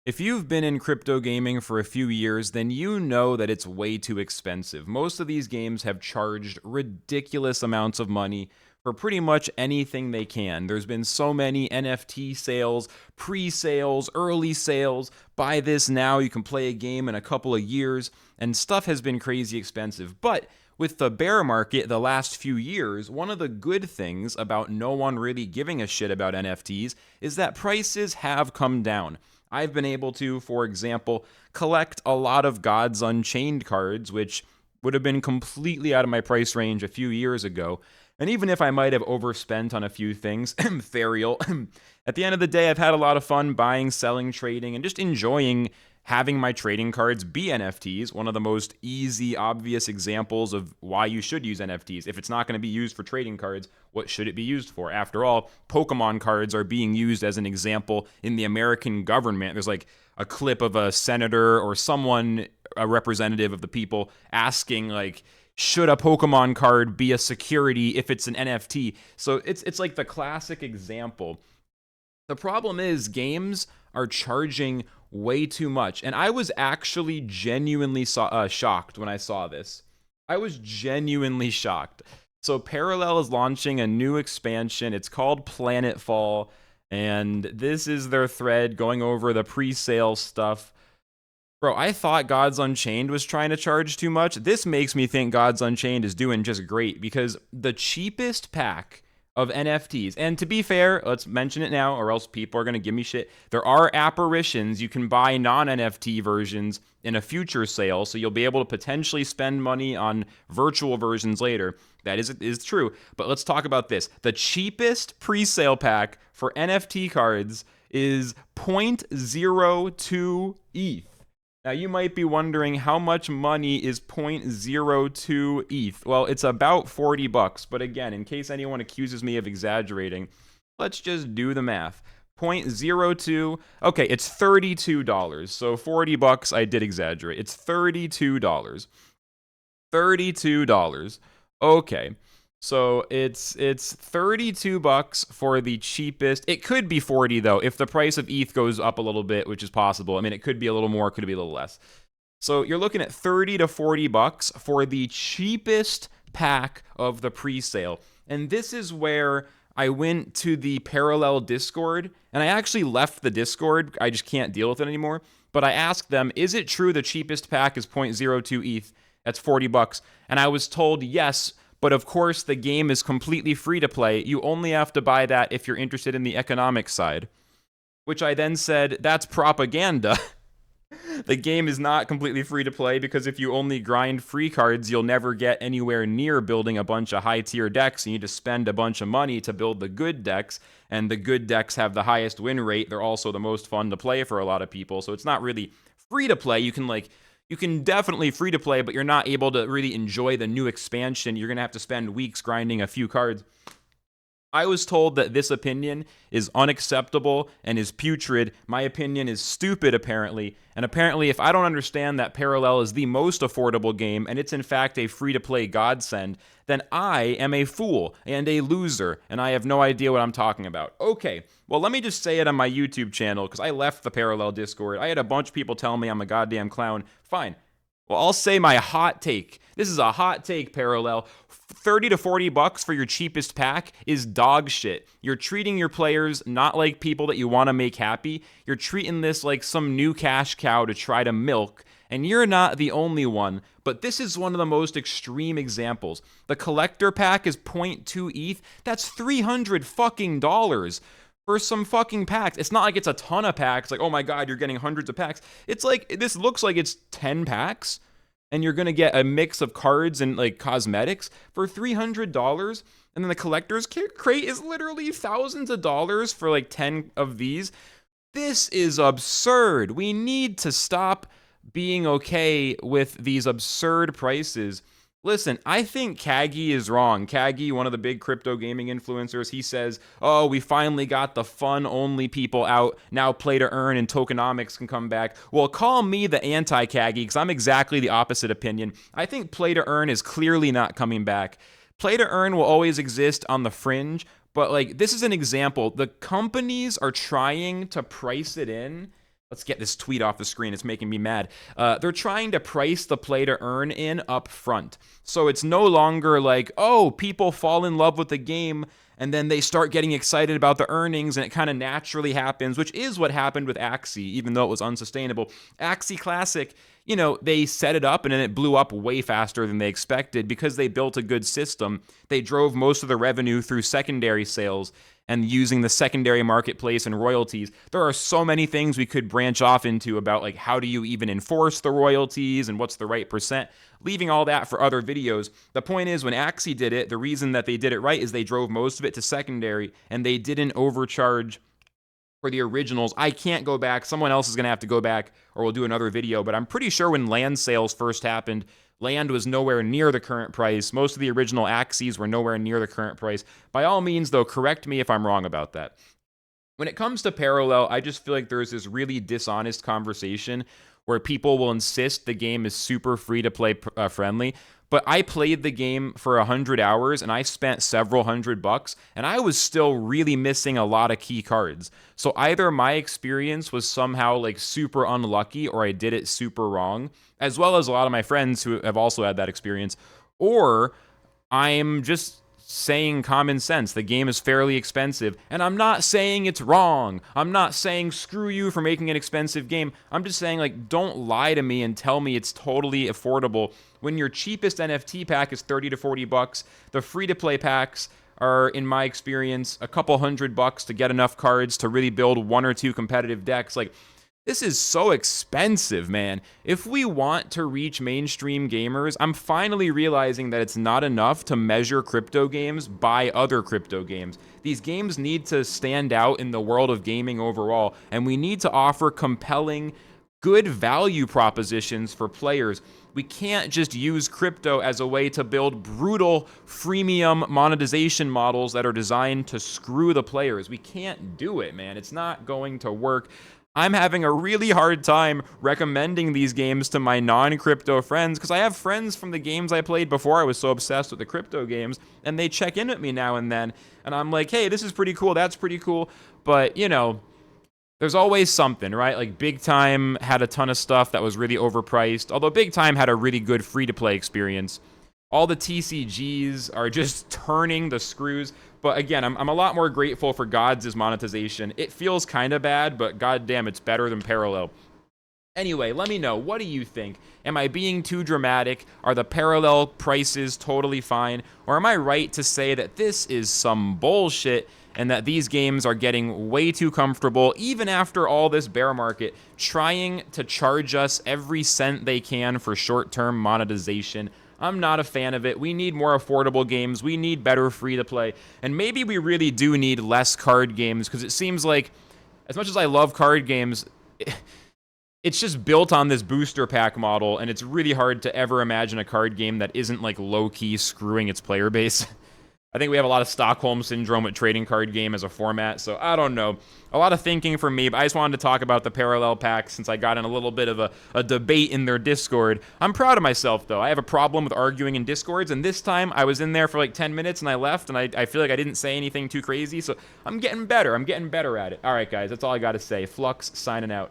If you've been in crypto gaming for a few years, then you know that it's way too expensive. Most of these games have charged ridiculous amounts of money for pretty much anything they can. There's been so many NFT sales, pre-sales, early sales. Buy this now, you can play a game in a couple of years, and stuff has been crazy expensive. But with the bear market the last few years, one of the good things about no one really giving a shit about NFTs is that prices have come down. I've been able to, for example, collect a lot of Gods Unchained cards, which would have been completely out of my price range a few years ago. And even if I might have overspent on a few things, Therial, at the end of the day, I've had a lot of fun buying, selling, trading, and just enjoying having my trading cards be NFTs, one of the most easy, obvious examples of why you should use NFTs. If it's not going to be used for trading cards, what should it be used for? After all, Pokemon cards are being used as an example in the American government. There's like a clip of a senator or someone, a representative of the people, asking like, should a Pokemon card be a security if it's an NFT? So it's like the classic example. The problem is games are charging way too much. And I was actually genuinely shocked when I saw this. I was genuinely shocked. So Parallel is launching a new expansion. It's called Planetfall. And this is their thread going over the pre-sale stuff. Bro, I thought Gods Unchained was trying to charge too much. This makes me think Gods Unchained is doing just great because the cheapest pack of NFTs, and to be fair, let's mention it now or else people are going to give me shit. There are apparitions. You can buy non-NFT versions in a future sale, so you'll be able to potentially spend money on virtual versions later. That is true. But let's talk about this. The cheapest pre-sale pack for NFT cards is 0.02 ETH. Now, you might be wondering how much money is 0.02 ETH. Well, it's about $40, but again, in case anyone accuses me of exaggerating, let's just do the math. 0.02, okay, it's $32. So $40, I did exaggerate. It's $32. $32. Okay. So it's $32 for the cheapest. It could be 40 though if the price of ETH goes up a little bit, which is possible. I mean, it could be a little more, it could be a little less. So you're looking at 30 to $40 for the cheapest pack of the pre-sale. And this is where I went to the Parallel Discord, and I actually left the Discord. I just can't deal with it anymore. But I asked them, is it true the cheapest pack is 0.02 ETH? That's $40. And I was told yes. But of course, the game is completely free to play. You only have to buy that if you're interested in the economic side. Which I then said, that's propaganda. The game is not completely free to play because if you only grind free cards, you'll never get anywhere near building a bunch of high tier decks. You need to spend a bunch of money to build the good decks, and the good decks have the highest win rate. They're also the most fun to play for a lot of people. So it's not really free to play. You can definitely free to play, but you're not able to really enjoy the new expansion. You're going to have to spend weeks grinding a few cards. I was told that this opinion is unacceptable and is putrid. My opinion is stupid, apparently. And apparently, if I don't understand that Parallel is the most affordable game, and it's in fact a free-to-play godsend, then I am a fool and a loser, and I have no idea what I'm talking about. Okay, well, let me just say it on my YouTube channel, because I left the Parallel Discord. I had a bunch of people tell me I'm a goddamn clown. Fine. Well, I'll say my hot take. This is a hot take, Parallel. 30 to $40 for your cheapest pack is dog shit. You're treating your players not like people that you want to make happy. You're treating this like some new cash cow to try to milk. And you're not the only one, but this is one of the most extreme examples. The collector pack is 0.2 ETH. That's $300 fucking dollars for some fucking packs. It's not like it's a ton of packs. Like, oh my god, you're getting hundreds of packs. It's like, this looks like it's 10 packs. And you're going to get a mix of cards and like cosmetics for $300. And then the collector's crate is literally thousands of dollars for like 10 of these. This is absurd. We need to stop being okay with these absurd prices. Listen, I think Kagi is wrong. Kagi, one of the big crypto gaming influencers, he says, oh, we finally got the fun-only people out. Now play to earn and tokenomics can come back. Well, call me the anti-Kagi because I'm exactly the opposite opinion. I think play to earn is clearly not coming back. Play to earn will always exist on the fringe, but like this is an example. The companies are trying to price it in Let's get this tweet off the screen. It's making me mad. They're trying to price the play to earn in up front. So it's no longer like, oh, people fall in love with the game and then they start getting excited about the earnings and it kind of naturally happens, which is what happened with Axie, even though it was unsustainable. Axie Classic, they set it up and then it blew up way faster than they expected because they built a good system. They drove most of the revenue through secondary sales and using the secondary marketplace and royalties. There are so many things we could branch off into about like how do you even enforce the royalties and what's the right percent, leaving all that for other videos. The point is when Axie did it, the reason that they did it right is they drove most of it to secondary and they didn't overcharge for the originals. I can't go back. Someone else is going to have to go back or we'll do another video, but I'm pretty sure when land sales first happened, land was nowhere near the current price. Most of the original Axies were nowhere near the current price. By all means, though, correct me if I'm wrong about that. When it comes to parallel, I just feel like there's this really dishonest conversation where people will insist the game is super free to play friendly. But I played the game for 100 hours and I spent several $100 and I was still really missing a lot of key cards. So either my experience was somehow like super unlucky or I did it super wrong, as well as a lot of my friends who have also had that experience, or I'm just saying common sense. The game is fairly expensive, and I'm not saying it's wrong. I'm not saying screw you for making an expensive game. I'm just saying, like, don't lie to me and tell me it's totally affordable when your cheapest NFT pack is 30 to 40 bucks. The free-to-play packs are, in my experience, a couple $100 to get enough cards to really build one or two competitive decks. Like, this is so expensive, man. If we want to reach mainstream gamers, I'm finally realizing that it's not enough to measure crypto games by other crypto games. These games need to stand out in the world of gaming overall, and we need to offer compelling, good value propositions for players. We can't just use crypto as a way to build brutal freemium monetization models that are designed to screw the players. We can't do it, man. It's not going to work. I'm having a really hard time recommending these games to my non-crypto friends because I have friends from the games I played before I was so obsessed with the crypto games, and they check in with me now and then, and I'm like, hey, this is pretty cool, that's pretty cool, but, there's always something, right? Like, Big Time had a ton of stuff that was really overpriced, although Big Time had a really good free-to-play experience. All the TCGs are just turning the screws. But again, I'm a lot more grateful for Gods' monetization. It feels kind of bad, but goddamn, it's better than Parallel. Anyway, let me know. What do you think? Am I being too dramatic? Are the Parallel prices totally fine? Or am I right to say that this is some bullshit and that these games are getting way too comfortable, even after all this bear market, trying to charge us every cent they can for short-term monetization? I'm not a fan of it. We need more affordable games. We need better free-to-play. And maybe we really do need less card games, because it seems like, as much as I love card games, it's just built on this booster pack model, and it's really hard to ever imagine a card game that isn't, like, low-key screwing its player base. I think we have a lot of Stockholm Syndrome with trading card game as a format, so I don't know. A lot of thinking from me, but I just wanted to talk about the Parallel packs since I got in a little bit of a debate in their Discord. I'm proud of myself, though. I have a problem with arguing in Discords, and this time I was in there for like 10 minutes and I left, and I feel like I didn't say anything too crazy, so I'm getting better. I'm getting better at it. All right, guys, that's all I got to say. Flux signing out.